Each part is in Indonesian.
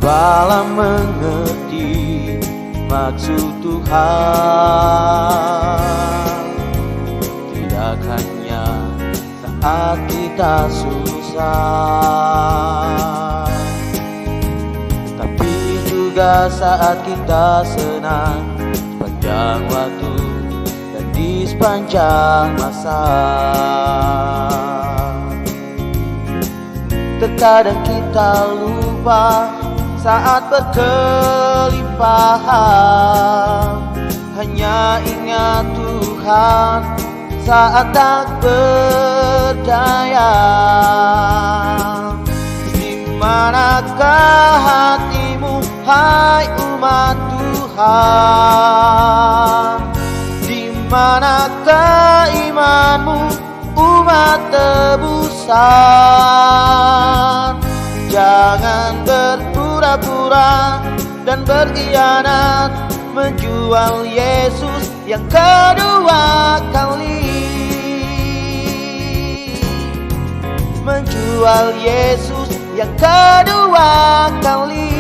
Cobalah mengerti maksud Tuhan, tidak hanya saat kita susah, tapi juga saat kita senang, sepanjang waktu dan di sepanjang masa. Terkadang kita lupa saat berkelimpahan, hanya ingat Tuhan saat tak berdaya. Di manakah hatimu, hai umat Tuhan? Di manakah imanmu, umat tebusan? Jangan berpura-pura dan berkhianat, menjual Yesus yang kedua kali. Menjual Yesus yang kedua kali.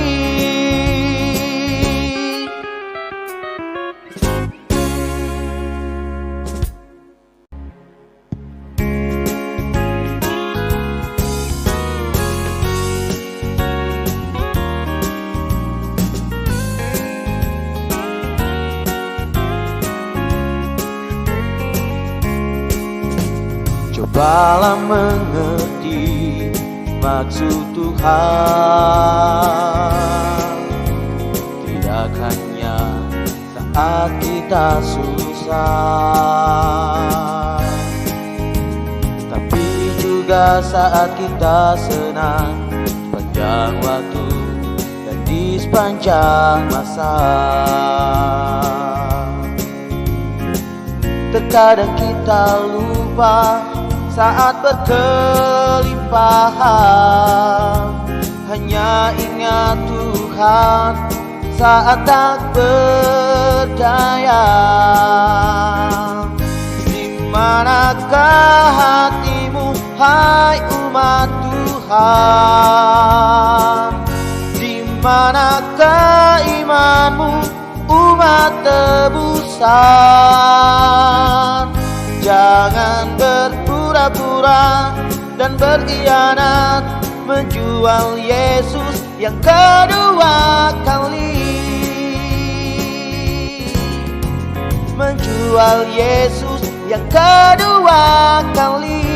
Cobalah mengerti maksud Tuhan, tidak hanya saat kita susah, tapi juga saat kita senang, sepanjang waktu dan di sepanjang masa. Terkadang kita lupa saat berkelimpahan, hanya ingat Tuhan saat tak berdaya. Di manakah hatimu, hai umat Tuhan? Di manakah imanmu, umat tebusan? Jangan berpura-pura dan berkhianat, menjual Yesus yang kedua kali. Menjual Yesus yang kedua kali.